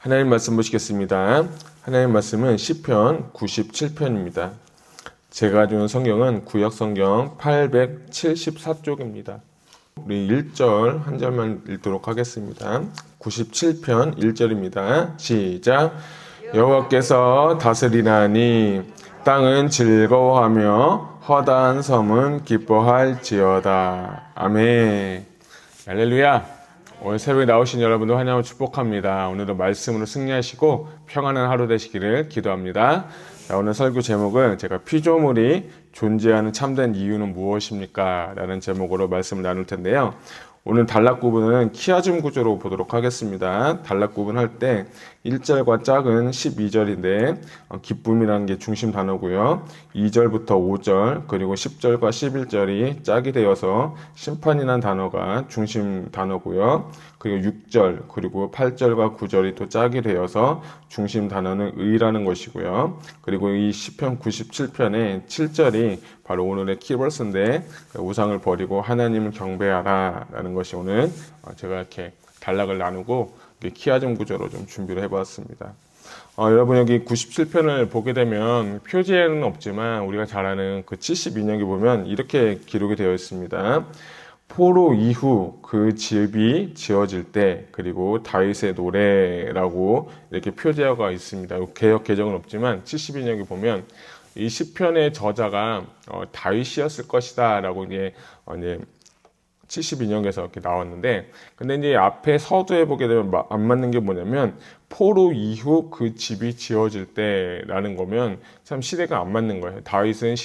하나님 말씀 보시겠습니다. 하나님 말씀은 시편 97편입니다. 제가 가지고 성경은 구약 성경 874쪽입니다. 우리 1절 한 절만 읽도록 하겠습니다. 97편 1절입니다. 시작. 여호와께서 다스리나니 땅은 즐거워하며 허다한 섬은 기뻐할지어다. 아멘. 할렐루야. 오늘 새벽에 나오신 여러분들 환영을 축복합니다. 오늘도 말씀으로 승리하시고 평안한 하루 되시기를 기도합니다. 자, 오늘 설교 제목은 제가 피조물이 존재하는 참된 이유는 무엇입니까? 라는 제목으로 말씀을 나눌 텐데요. 오늘 단락 구분은 키아즘 구조로 보도록 하겠습니다. 단락 구분할 때 1절과 짝은 12절인데 기쁨이라는 게 중심 단어고요. 2절부터 5절 그리고 10절과 11절이 짝이 되어서 심판이라는 단어가 중심 단어고요. 그리고 6절 그리고 8절과 9절이 또 짝이 되어서 중심 단어는 의라는 것이고요. 그리고 이 시편 97편의 7절이 바로 오늘의 키버스인데 우상을 버리고 하나님을 경배하라 라는 것이 오늘 제가 이렇게 단락을 나누고 키아즘 구조로 좀 준비를 해보았습니다. 여러분 여기 97편을 보게 되면 표지에는 없지만 우리가 잘 아는 그 72년기 보면 이렇게 기록이 되어 있습니다. 포로 이후 그 집이 지어질 때 그리고 다윗의 노래라고 이렇게 표제어가 있습니다. 개역 개정은 없지만 72년기 보면 이 시편의 저자가 다윗이었을 것이다 라고 이제 72년에서 이렇게 나왔는데, 근데 이제 앞에 서두에 보게 되면 안 맞는 게 뭐냐면 포로 이후 그 집이 지어질 때라는 거면 참 시대가 안 맞는 거예요. 다윗은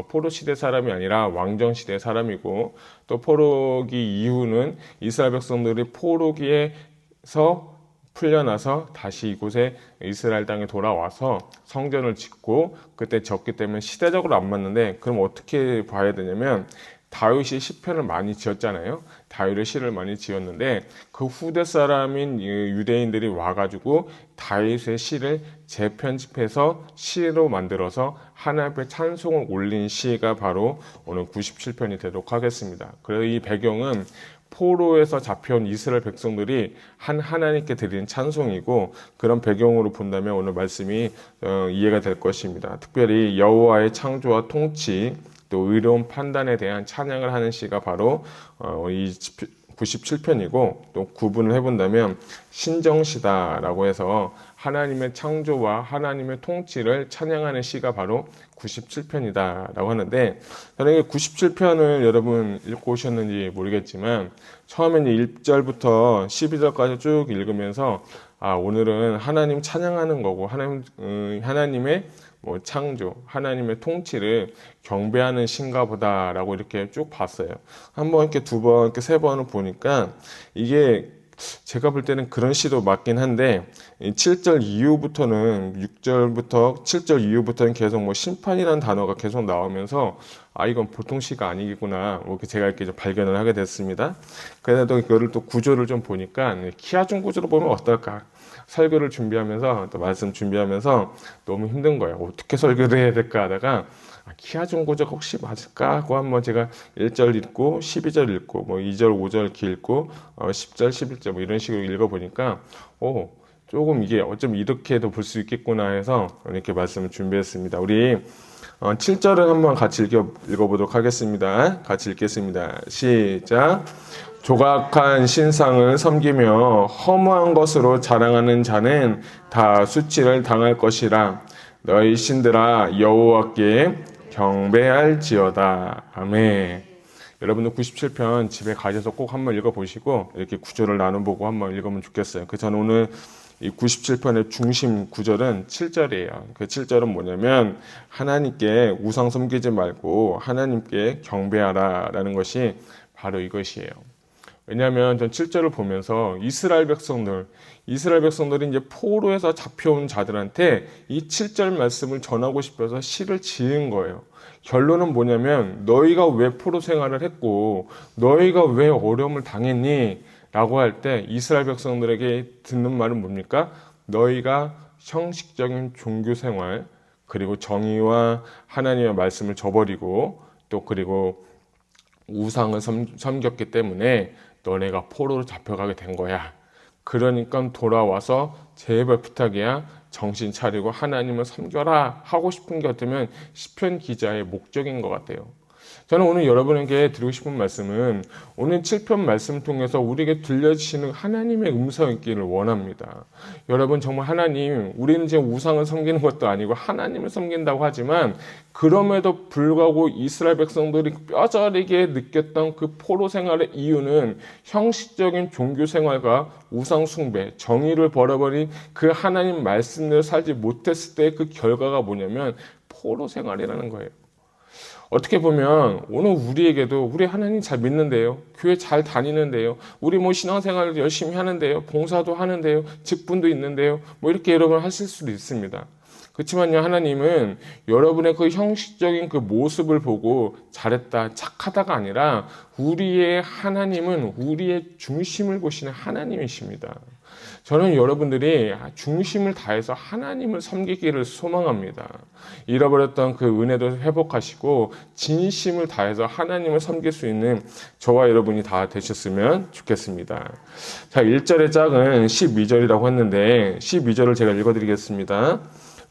포로 시대 사람이 아니라 왕정 시대 사람이고, 또 포로기 이후는 이스라엘 백성들이 포로기에서 풀려나서 다시 이곳에 이스라엘 땅에 돌아와서 성전을 짓고 그때 졌기 때문에 시대적으로 안 맞는데, 그럼 어떻게 봐야 되냐면 다윗이 시편을 많이 지었잖아요. 다윗의 시를 많이 지었는데 그 후대 사람인 유대인들이 와가지고 다윗의 시를 재편집해서 시로 만들어서 하나님 앞에 찬송을 올린 시가 바로 오늘 97편이 되도록 하겠습니다. 그래서 이 배경은 포로에서 잡혀온 이스라엘 백성들이 하나님께 드리는 찬송이고, 그런 배경으로 본다면 오늘 말씀이 이해가 될 것입니다. 특별히 여호와의 창조와 통치 또 의로운 판단에 대한 찬양을 하는 시가 바로 이 97편이고, 또 구분을 해본다면 신정시다라고 해서 하나님의 창조와 하나님의 통치를 찬양하는 시가 바로 97편이다라고 하는데, 저는 97편을 여러분 읽고 오셨는지 모르겠지만 처음에 1절부터 12절까지 쭉 읽으면서 오늘은 하나님 찬양하는 거고 하나님의 창조, 하나님의 통치를 경배하는 시인가 보다라고 이렇게 쭉 봤어요. 한 번, 이렇게 두 번, 이렇게 세 번을 보니까 이게 제가 볼 때는 그런 시도 맞긴 한데, 7절 이후부터는 6절부터 7절 이후부터는 계속 심판이라는 단어가 계속 나오면서 이건 보통 시가 아니겠구나, 제가 이렇게 좀 발견을 하게 됐습니다. 그래도 이거를 또 구조를 좀 보니까 키아중 구조로 보면 어떨까? 설교를 준비하면서 또 말씀 준비하면서 너무 힘든 거예요. 어떻게 설교를 해야 될까 하다가 키아중 구조가 혹시 맞을까 하고 한번 제가 1절 읽고 12절 읽고 2절 5절 이렇게 읽고 10절 11절 이런 식으로 읽어보니까 조금 이게 어쩜 이렇게도 볼 수 있겠구나 해서 이렇게 말씀을 준비했습니다. 우리 7절을 한번 같이 읽어보도록 하겠습니다. 같이 읽겠습니다. 시작. 조각한 신상을 섬기며 허무한 것으로 자랑하는 자는 다 수치를 당할 것이라. 너희 신들아 여호와께 경배할지어다. 아멘. 여러분들 97편 집에 가셔서 꼭 한번 읽어보시고 이렇게 구절을 나눠보고 한번 읽으면 좋겠어요. 그래서 저는 오늘 이 97편의 중심 구절은 7절이에요. 그 7절은 뭐냐면 하나님께 우상 섬기지 말고 하나님께 경배하라 라는 것이 바로 이것이에요. 왜냐하면 전 7절을 보면서 이스라엘 백성들이 이제 포로에서 잡혀온 자들한테 이 7절 말씀을 전하고 싶어서 시를 지은 거예요. 결론은 뭐냐면 너희가 왜 포로 생활을 했고 너희가 왜 어려움을 당했니? 라고 할 때 이스라엘 백성들에게 듣는 말은 뭡니까? 너희가 형식적인 종교 생활 그리고 정의와 하나님의 말씀을 저버리고 또 그리고 우상을 섬겼기 때문에 너네가 포로로 잡혀가게 된 거야. 그러니까 돌아와서 제발 부탁이야 정신 차리고 하나님을 섬겨라 하고 싶은 게 어쩌면 시편 기자의 목적인 것 같아요. 저는 오늘 여러분에게 드리고 싶은 말씀은 오늘 7편 말씀을 통해서 우리에게 들려주시는 하나님의 음성이 있기를 원합니다. 여러분 정말 하나님, 우리는 지금 우상을 섬기는 것도 아니고 하나님을 섬긴다고 하지만 그럼에도 불구하고 이스라엘 백성들이 뼈저리게 느꼈던 그 포로 생활의 이유는 형식적인 종교 생활과 우상 숭배, 정의를 버려버린 그 하나님 말씀대로 살지 못했을 때 그 결과가 뭐냐면 포로 생활이라는 거예요. 어떻게 보면 오늘 우리에게도 우리 하나님 잘 믿는데요, 교회 잘 다니는데요, 우리 신앙생활 열심히 하는데요, 봉사도 하는데요, 직분도 있는데요, 이렇게 여러분 하실 수도 있습니다. 그렇지만요, 하나님은 여러분의 그 형식적인 그 모습을 보고 잘했다, 착하다가 아니라 우리의 하나님은 우리의 중심을 보시는 하나님이십니다. 저는 여러분들이 중심을 다해서 하나님을 섬기기를 소망합니다. 잃어버렸던 그 은혜도 회복하시고 진심을 다해서 하나님을 섬길 수 있는 저와 여러분이 다 되셨으면 좋겠습니다. 자, 1절의 짝은 12절이라고 했는데 12절을 제가 읽어드리겠습니다.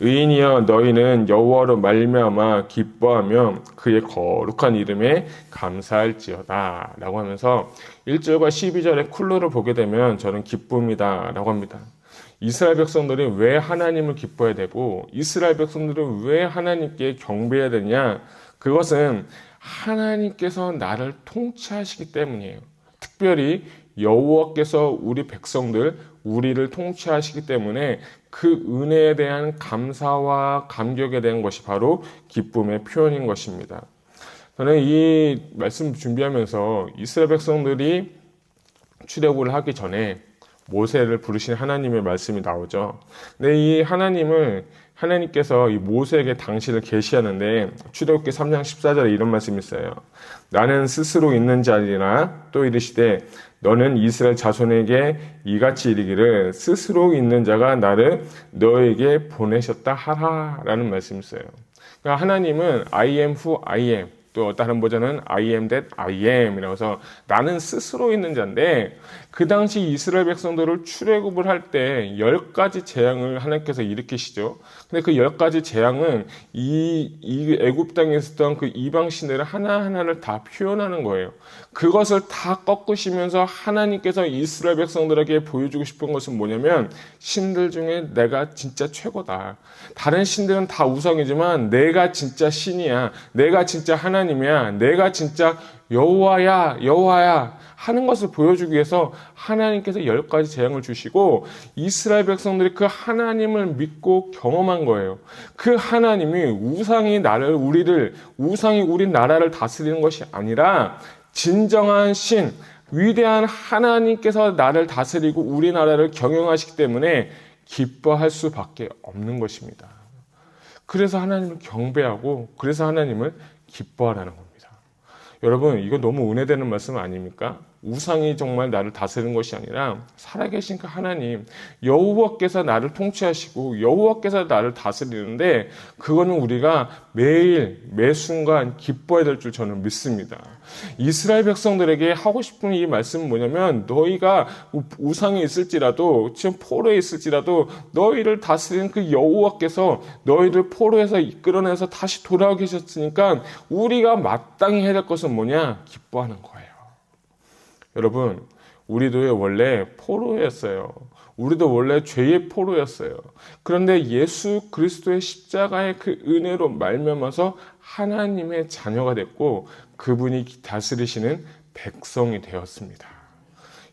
의인이여 너희는 여호와로 말미암아 기뻐하며 그의 거룩한 이름에 감사할지어다 라고 하면서 1절과 12절의 쿨러를 보게 되면 저는 기쁨이다 라고 합니다. 이스라엘 백성들이 왜 하나님을 기뻐해야 되고 이스라엘 백성들은 왜 하나님께 경배해야 되냐, 그것은 하나님께서 나를 통치하시기 때문이에요. 특별히 여호와께서 우리 백성들, 우리를 통치하시기 때문에 그 은혜에 대한 감사와 감격에 대한 것이 바로 기쁨의 표현인 것입니다. 저는 이 말씀 준비하면서 이스라엘 백성들이 출애굽을 하기 전에 모세를 부르신 하나님의 말씀이 나오죠. 근데 이 하나님께서 이 모세에게 당신을 계시하는데 출애굽기 3장 14절에 이런 말씀이 있어요. 나는 스스로 있는 자니라 또 이르시되 너는 이스라엘 자손에게 이같이 이르기를 스스로 있는 자가 나를 너에게 보내셨다 하라 라는 말씀이 있어요. 그러니까 하나님은 I am who I am, 또 다른 버전은 I am that I am 이라고 해서 나는 스스로 있는 자인데, 그 당시 이스라엘 백성들을 출애굽을 할 때 10가지 재앙을 하나님께서 일으키시죠. 근데 그 10가지 재앙은 이 애굽 땅에 있었던 그 이방 신들을 하나하나를 다 표현하는 거예요. 그것을 다 꺾으시면서 하나님께서 이스라엘 백성들에게 보여주고 싶은 것은 뭐냐면 신들 중에 내가 진짜 최고다. 다른 신들은 다 우상이지만 내가 진짜 신이야. 내가 진짜 하나님이야. 내가 진짜 여호와야 하는 것을 보여주기 위해서 하나님께서 10가지 재앙을 주시고 이스라엘 백성들이 그 하나님을 믿고 경험한 거예요. 그 하나님이 우상이 우리 나라를 다스리는 것이 아니라 진정한 신, 위대한 하나님께서 나를 다스리고 우리나라를 경영하시기 때문에 기뻐할 수밖에 없는 것입니다. 그래서 하나님을 경배하고 그래서 하나님을 기뻐하라는 겁니다. 여러분, 이거 너무 은혜되는 말씀 아닙니까? 우상이 정말 나를 다스리는 것이 아니라 살아계신 그 하나님, 여호와께서 나를 통치하시고 여호와께서 나를 다스리는데 그거는 우리가 매일 매순간 기뻐해야 될 줄 저는 믿습니다. 이스라엘 백성들에게 하고 싶은 이 말씀은 뭐냐면 너희가 우상이 있을지라도 지금 포로에 있을지라도 너희를 다스리는 그 여호와께서 너희를 포로에서 이끌어내서 다시 돌아오게 하셨으니까 우리가 마땅히 해야 될 것은 뭐냐? 기뻐하는 거예요. 여러분, 우리도 원래 포로였어요. 우리도 원래 죄의 포로였어요. 그런데 예수 그리스도의 십자가의 그 은혜로 말미암아서 하나님의 자녀가 됐고 그분이 다스리시는 백성이 되었습니다.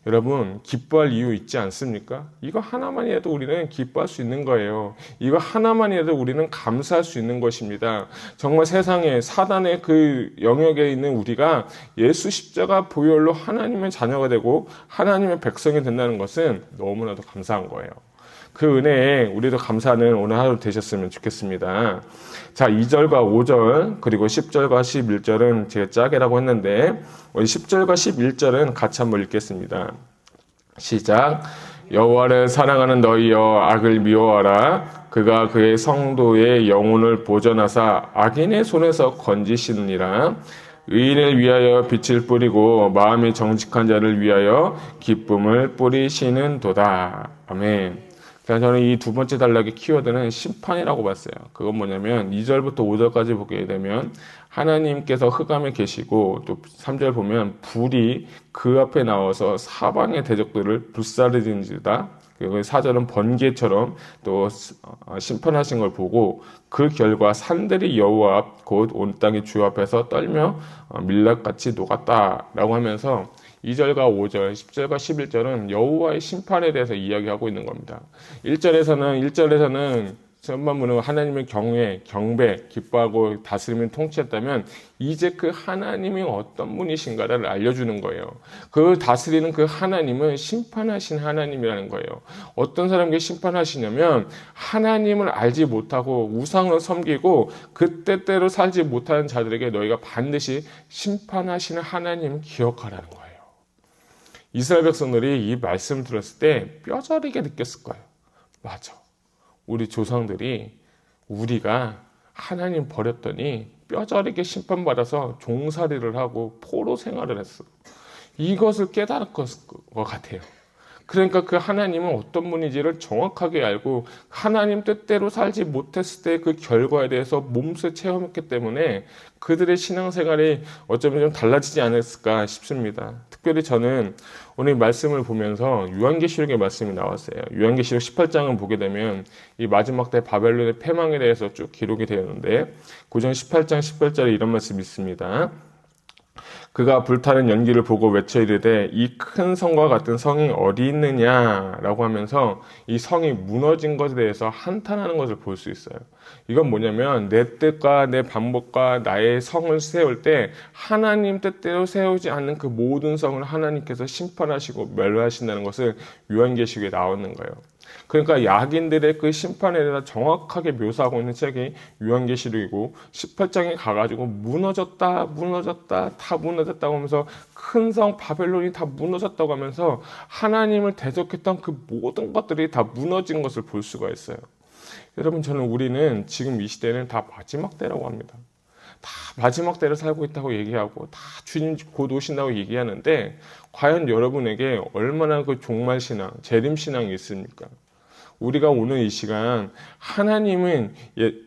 여러분, 기뻐할 이유 있지 않습니까? 이거 하나만이라도 우리는 기뻐할 수 있는 거예요. 이거 하나만이라도 우리는 감사할 수 있는 것입니다. 정말 세상에 사단의 그 영역에 있는 우리가 예수 십자가 보혈로 하나님의 자녀가 되고 하나님의 백성이 된다는 것은 너무나도 감사한 거예요. 그 은혜에 우리도 감사하는 오늘 하루 되셨으면 좋겠습니다. 자, 2절과 5절 그리고 10절과 11절은 제가 짜게라고 했는데 10절과 11절은 같이 한번 읽겠습니다. 시작. 여호와를 사랑하는 너희여 악을 미워하라. 그가 그의 성도의 영혼을 보전하사 악인의 손에서 건지시느니라. 의인을 위하여 빛을 뿌리고 마음이 정직한 자를 위하여 기쁨을 뿌리시는도다. 아멘. 그래서 저는 이 두 번째 단락의 키워드는 심판이라고 봤어요. 그건 뭐냐면 2절부터 5절까지 보게 되면 하나님께서 흑암에 계시고 또 3절 보면 불이 그 앞에 나와서 사방의 대적들을 불사르는지다. 그리고 4절은 번개처럼 또 심판하신 걸 보고 그 결과 산들이 여호와 앞 곧 온 땅의 주 앞에서 떨며 밀랍같이 녹았다라고 하면서 2절과 5절, 10절과 11절은 여호와의 심판에 대해서 이야기하고 있는 겁니다. 1절에서는 전반부는 하나님의 경외, 경배, 기뻐하고 다스리면 통치했다면 이제 그 하나님이 어떤 분이신가를 알려주는 거예요. 그 다스리는 그 하나님은 심판하신 하나님이라는 거예요. 어떤 사람에게 심판하시냐면 하나님을 알지 못하고 우상을 섬기고 그 때때로 살지 못하는 자들에게 너희가 반드시 심판하시는 하나님을 기억하라는 거예요. 이스라엘 백성들이 이 말씀을 들었을 때 뼈저리게 느꼈을 거예요. 맞아. 우리 조상들이 우리가 하나님 버렸더니 뼈저리게 심판받아서 종살이를 하고 포로 생활을 했어. 이것을 깨달을 것 같아요. 그러니까 그 하나님은 어떤 분인지를 정확하게 알고 하나님 뜻대로 살지 못했을 때 그 결과에 대해서 몸소 체험했기 때문에 그들의 신앙생활이 어쩌면 좀 달라지지 않았을까 싶습니다. 특별히 저는 오늘 말씀을 보면서 요한계시록의 말씀이 나왔어요. 요한계시록 18장을 보게 되면 이 마지막 때 바벨론의 패망에 대해서 쭉 기록이 되었는데 구전 18장 18절에 이런 말씀이 있습니다. 그가 불타는 연기를 보고 외쳐 이르되 이 큰 성과 같은 성이 어디 있느냐라고 하면서 이 성이 무너진 것에 대해서 한탄하는 것을 볼 수 있어요. 이건 뭐냐면 내 뜻과 내 방법과 나의 성을 세울 때 하나님 뜻대로 세우지 않는 그 모든 성을 하나님께서 심판하시고 멸하신다는 것을 요한계시록에 나오는 거예요. 그러니까 야긴들의 그 심판에 대해서 정확하게 묘사하고 있는 책이 요한계시록이고 18장에 가가지고 무너졌다 다 무너졌다고 하면서 큰 성 바벨론이 다 무너졌다고 하면서 하나님을 대적했던 그 모든 것들이 다 무너진 것을 볼 수가 있어요. 여러분 우리는 지금 이 시대는 다 마지막 때라고 합니다. 다 마지막 때를 살고 있다고 얘기하고 다 주님 곧 오신다고 얘기하는데 과연 여러분에게 얼마나 그 종말신앙, 재림신앙이 있습니까? 우리가 오늘 이 시간 하나님은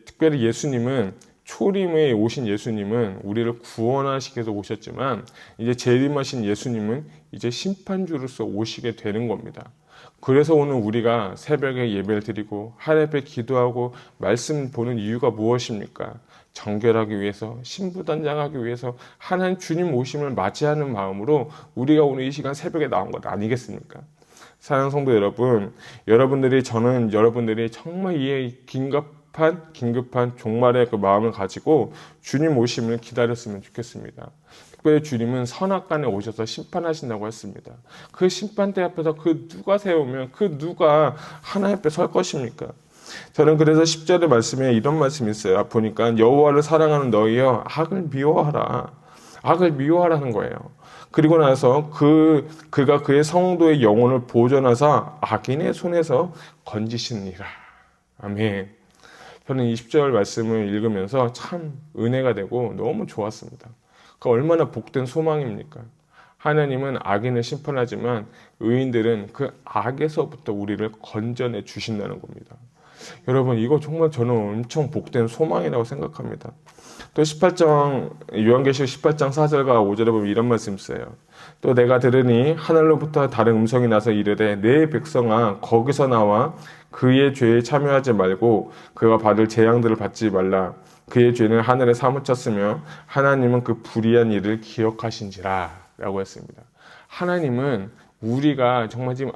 특별히 예수님은 초림에 오신 예수님은 우리를 구원하시기 위해서 오셨지만 이제 재림하신 예수님은 이제 심판주로서 오시게 되는 겁니다. 그래서 오늘 우리가 새벽에 예배를 드리고 하나님께 기도하고 말씀 보는 이유가 무엇입니까? 정결하기 위해서, 신부단장하기 위해서 하나님 주님 오심을 맞이하는 마음으로 우리가 오늘 이 시간 새벽에 나온 것 아니겠습니까? 사랑하는 성도 여러분, 저는 여러분들이 정말 이 긴급한 종말의 그 마음을 가지고 주님 오심을 기다렸으면 좋겠습니다. 특별히 주님은 선악간에 오셔서 심판하신다고 했습니다. 그 심판대 앞에서 그 누가 세우면 그 누가 하나님 앞에 설 것입니까? 저는 그래서 10절의 말씀에 이런 말씀이 있어요. 보니까 여호와를 사랑하는 너희여 악을 미워하라. 악을 미워하라는 거예요. 그리고 나서 그가 그의 성도의 영혼을 보존하사 악인의 손에서 건지시니라. 아멘. 저는 20절 말씀을 읽으면서 참 은혜가 되고 너무 좋았습니다. 그 얼마나 복된 소망입니까? 하나님은 악인을 심판하지만 의인들은 그 악에서부터 우리를 건져내 주신다는 겁니다. 여러분 이거 정말 저는 엄청 복된 소망이라고 생각합니다. 또 18장 요한계시록 18장 4절과 5절에 보면 이런 말씀 있어요. 또 내가 들으니 하늘로부터 다른 음성이 나서 이르되 내 백성아 거기서 나와 그의 죄에 참여하지 말고 그가 받을 재앙들을 받지 말라. 그의 죄는 하늘에 사무쳤으며 하나님은 그 불의한 일을 기억하신지라 라고 했습니다. 하나님은 우리가 정말 지금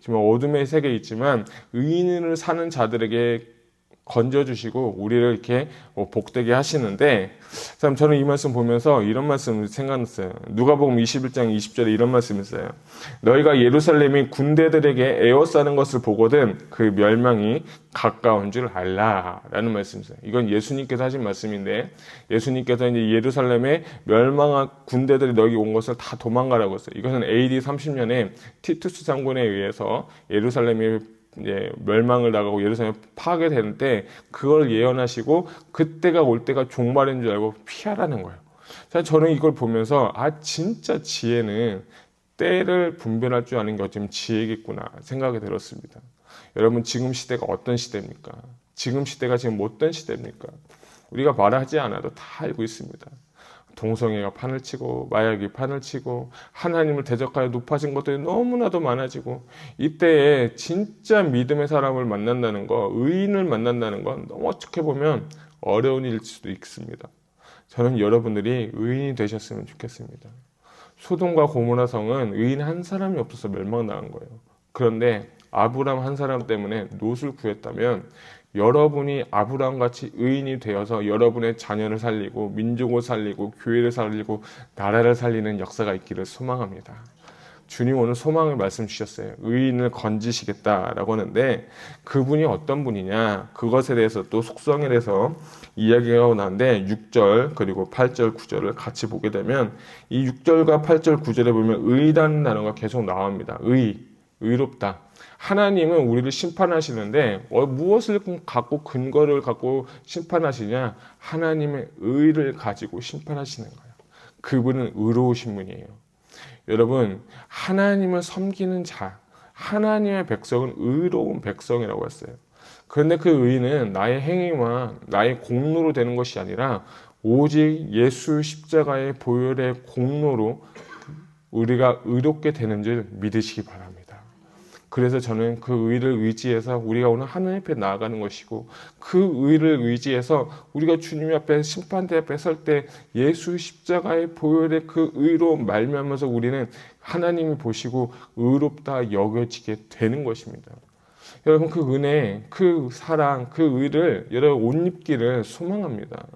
지금 어둠의 세계에 있지만 의인을 사는 자들에게 건져주시고 우리를 이렇게 복되게 하시는데 참 저는 이 말씀 보면서 이런 말씀 생각났어요. 누가복음 21장 20절에 이런 말씀이 있어요. 너희가 예루살렘이 군대들에게 에워싸는 것을 보거든 그 멸망이 가까운 줄 알라 라는 말씀이 있어요. 이건 예수님께서 하신 말씀인데 예수님께서 이제 예루살렘에 멸망한 군대들이 너희 온 것을 다 도망가라고 했어요. 이것은 AD 30년에 티투스 장군에 의해서 예루살렘이 이제 멸망을 나가고 예루살렘이 파괴되는데 그걸 예언하시고 그때가 올 때가 종말인 줄 알고 피하라는 거예요. 자, 저는 이걸 보면서 진짜 지혜는 때를 분별할 줄 아는 게 어쩌면 지혜겠구나 생각이 들었습니다. 여러분, 지금 시대가 어떤 시대입니까? 지금 시대가 지금 어떤 시대입니까? 우리가 말하지 않아도 다 알고 있습니다. 동성애가 판을 치고 마약이 판을 치고 하나님을 대적하여 높아진 것들이 너무나도 많아지고, 이때에 진짜 믿음의 사람을 만난다는 거, 의인을 만난다는 건 너무 어떻게 보면 어려운 일일 수도 있습니다. 저는 여러분들이 의인이 되셨으면 좋겠습니다. 소돔과 고모라 성은 의인 한 사람이 없어서 멸망당한 거예요. 그런데 아브람 한 사람 때문에 롯을 구했다면, 여러분이 아브람같이 의인이 되어서 여러분의 자녀를 살리고 민족을 살리고 교회를 살리고 나라를 살리는 역사가 있기를 소망합니다. 주님 오늘 소망을 말씀 주셨어요. 의인을 건지시겠다라고 하는데, 그분이 어떤 분이냐, 그것에 대해서 또 속성에 대해서 이야기가 나오는데 6절 그리고 8절 9절을 같이 보게 되면, 이 6절과 8절 9절에 보면 의라는 단어가 계속 나옵니다. 의롭다. 하나님은 우리를 심판하시는데 무엇을 갖고 근거를 갖고 심판하시냐? 하나님의 의를 가지고 심판하시는 거예요. 그분은 의로우신 분이에요. 여러분, 하나님을 섬기는 자, 하나님의 백성은 의로운 백성이라고 했어요. 그런데 그 의는 나의 행위와 나의 공로로 되는 것이 아니라 오직 예수 십자가의 보혈의 공로로 우리가 의롭게 되는 줄 믿으시기 바랍니다. 그래서 저는 그 의를 의지해서 우리가 오늘 하나님 앞에 나아가는 것이고, 그 의를 의지해서 우리가 주님 앞에 심판대 앞에 설 때 예수 십자가의 보혈의 그 의로 말미암아서 우리는 하나님이 보시고 의롭다 여겨지게 되는 것입니다. 여러분, 그 은혜, 그 사랑, 그 의를 여러분 옷 입기를 소망합니다.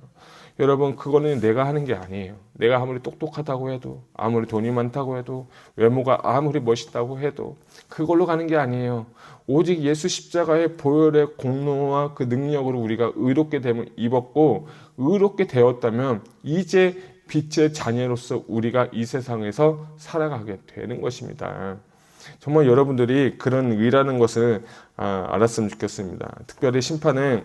여러분, 그거는 내가 하는 게 아니에요. 내가 아무리 똑똑하다고 해도, 아무리 돈이 많다고 해도, 외모가 아무리 멋있다고 해도 그걸로 가는 게 아니에요. 오직 예수 십자가의 보혈의 공로와 그 능력으로 우리가 의롭게 됨을 입었고, 의롭게 되었다면 이제 빛의 자녀로서 우리가 이 세상에서 살아가게 되는 것입니다. 정말 여러분들이 그런 의라는 것을 알았으면 좋겠습니다. 특별히 심판은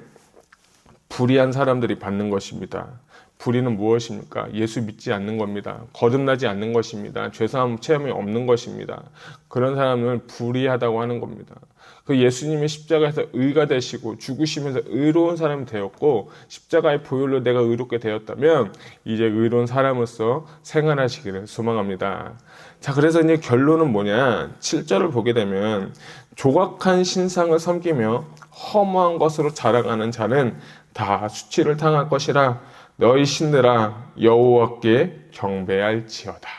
불의한 사람들이 받는 것입니다. 불의는 무엇입니까? 예수 믿지 않는 겁니다. 거듭나지 않는 것입니다. 죄사함 체험이 없는 것입니다. 그런 사람을 불의하다고 하는 겁니다. 그 예수님의 십자가에서 의가 되시고 죽으시면서 의로운 사람이 되었고, 십자가의 보혈로 내가 의롭게 되었다면 이제 의로운 사람으로서 생활하시기를 소망합니다. 자, 그래서 이제 결론은 뭐냐? 7절을 보게 되면, 조각한 신상을 섬기며 허무한 것으로 자랑하는 자는 다 수치를 당할 것이라. 너희 신들아, 여호와께 경배할지어다.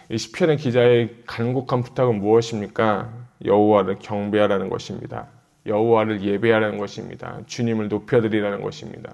이 시편의 기자의 간곡한 부탁은 무엇입니까? 여호와를 경배하라는 것입니다. 여호와를 예배하라는 것입니다. 주님을 높여드리라는 것입니다.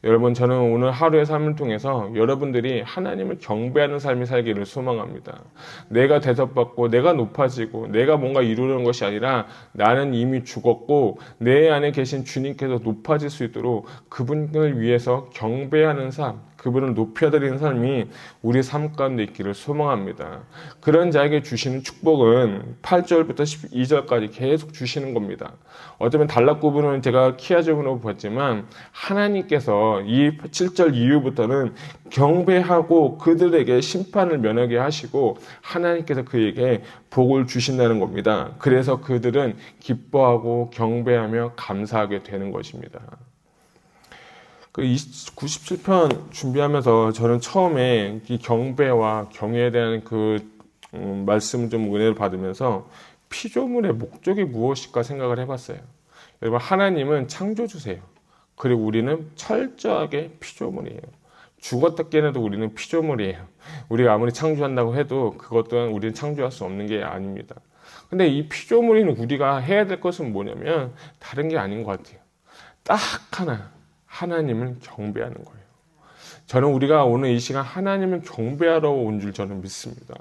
여러분, 저는 오늘 하루의 삶을 통해서 여러분들이 하나님을 경배하는 삶이 살기를 소망합니다. 내가 대접받고 내가 높아지고 내가 뭔가 이루는 것이 아니라, 나는 이미 죽었고 내 안에 계신 주님께서 높아질 수 있도록 그분을 위해서 경배하는 삶, 그분을 높여드리는 삶이 우리 삶 가운데 있기를 소망합니다. 그런 자에게 주시는 축복은 8절부터 12절까지 계속 주시는 겁니다. 어쩌면 단락부분은 제가 키아적으로 봤지만, 하나님께서 이 7절 이후부터는 경배하고 그들에게 심판을 면하게 하시고 하나님께서 그에게 복을 주신다는 겁니다. 그래서 그들은 기뻐하고 경배하며 감사하게 되는 것입니다. 그 97편 준비하면서 저는 처음에 이 경배와 경외에 대한 그 말씀을 좀 은혜를 받으면서 피조물의 목적이 무엇일까 생각을 해봤어요. 여러분, 하나님은 창조주세요. 그리고 우리는 철저하게 피조물이에요. 죽었다 깨어나도 우리는 피조물이에요. 우리가 아무리 창조한다고 해도 그것 또한 우리는 창조할 수 없는 게 아닙니다. 근데 이 피조물인 우리가 해야 될 것은 뭐냐면 다른 게 아닌 것 같아요. 딱 하나, 하나님을 경배하는 거예요. 저는 우리가 오늘 이 시간 하나님을 경배하러 온 줄 저는 믿습니다.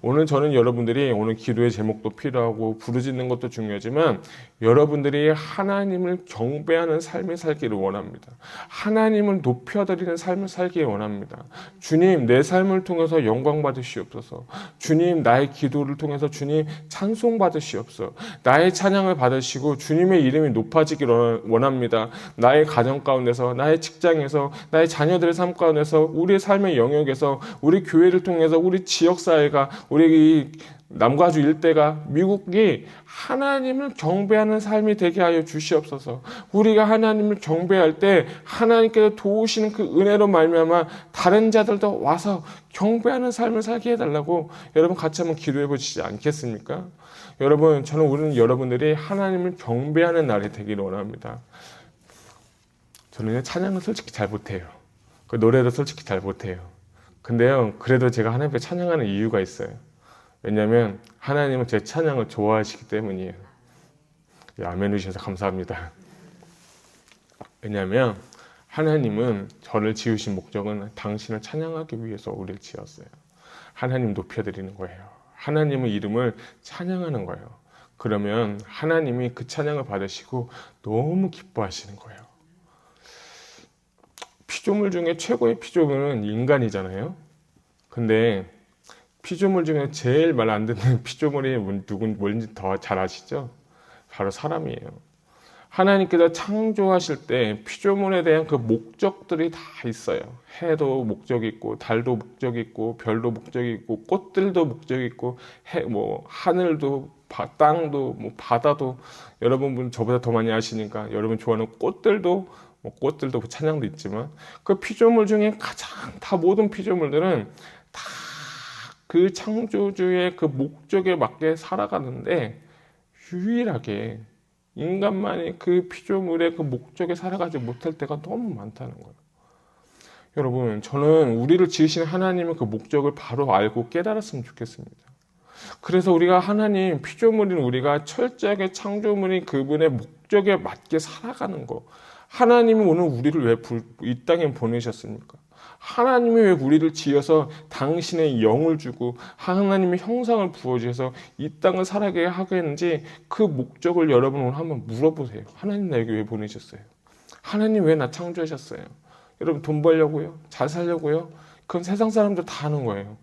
오늘 저는 여러분들이 오늘 기도의 제목도 필요하고 부르짖는 것도 중요하지만, 여러분들이 하나님을 경배하는 삶을 살기를 원합니다. 하나님을 높여드리는 삶을 살기를 원합니다. 주님, 내 삶을 통해서 영광 받으시옵소서. 주님, 나의 기도를 통해서 주님 찬송 받으시옵소서. 나의 찬양을 받으시고 주님의 이름이 높아지기를 원합니다. 나의 가정 가운데서, 나의 직장에서, 나의 자녀들의 삶 가운데서 우리의 삶의 영역에서 우리 교회를 통해서 우리 지역사회가 우리 남과 아주 일대가 미국이 하나님을 경배하는 삶이 되게 하여 주시옵소서. 우리가 하나님을 경배할 때 하나님께서 도우시는 그 은혜로 말미암아 다른 자들도 와서 경배하는 삶을 살게 해달라고 여러분 같이 한번 기도해 보시지 않겠습니까? 여러분, 우리는 여러분들이 하나님을 경배하는 날이 되기를 원합니다. 저는 찬양을 솔직히 잘 못해요. 그 노래도 솔직히 잘 못해요. 근데요, 그래도 제가 하나님께 찬양하는 이유가 있어요. 왜냐하면 하나님은 제 찬양을 좋아하시기 때문이에요. 아멘 해주셔서 감사합니다. 왜냐하면 하나님은 저를 지으신 목적은 당신을 찬양하기 위해서 우리를 지었어요. 하나님 높여드리는 거예요. 하나님의 이름을 찬양하는 거예요. 그러면 하나님이 그 찬양을 받으시고 너무 기뻐하시는 거예요. 피조물 중에 최고의 피조물은 인간이잖아요. 근데 피조물 중에 제일 말 안 듣는 피조물이 뭔지 더 잘 아시죠? 바로 사람이에요. 하나님께서 창조하실 때 피조물에 대한 그 목적들이 다 있어요. 해도 목적이 있고, 달도 목적이 있고, 별도 목적이 있고, 꽃들도 목적이 있고, 하늘도, 땅도, 바다도, 여러분 저보다 더 많이 아시니까 여러분 좋아하는 꽃들도 찬양도 있지만, 그 피조물 중에 가장 모든 피조물들은 다 그 창조주의 그 목적에 맞게 살아가는데 유일하게 인간만이 그 피조물의 그 목적에 살아가지 못할 때가 너무 많다는 거예요. 여러분, 저는 우리를 지으신 하나님의 그 목적을 바로 알고 깨달았으면 좋겠습니다. 그래서 우리가 하나님 피조물인 우리가 철저하게 창조물인 그분의 목적에 맞게 살아가는 거. 하나님은 오늘 우리를 왜 이 땅에 보내셨습니까? 하나님이 왜 우리를 지어서 당신의 영을 주고 하나님의 형상을 부어주셔서 이 땅을 살아가게 하겠는지 그 목적을 여러분 오늘 한번 물어보세요. 하나님 나에게 왜 보내셨어요? 하나님 왜 나 창조하셨어요? 여러분 돈 벌려고요? 잘 살려고요? 그건 세상 사람들 다 하는 거예요.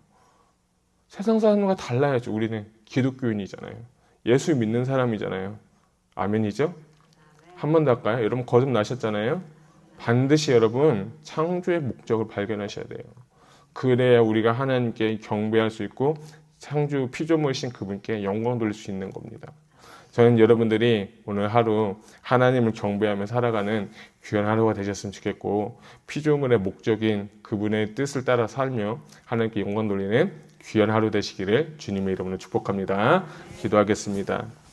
세상 사람과 달라야죠. 우리는 기독교인이잖아요. 예수 믿는 사람이잖아요. 아멘이죠? 한 번 더 할까요? 여러분 거듭나셨잖아요. 반드시 여러분 창조의 목적을 발견하셔야 돼요. 그래야 우리가 하나님께 경배할 수 있고 창조 피조물이신 그분께 영광 돌릴 수 있는 겁니다. 저는 여러분들이 오늘 하루 하나님을 경배하며 살아가는 귀한 하루가 되셨으면 좋겠고, 피조물의 목적인 그분의 뜻을 따라 살며 하나님께 영광 돌리는 귀한 하루 되시기를 주님의 이름으로 축복합니다. 기도하겠습니다.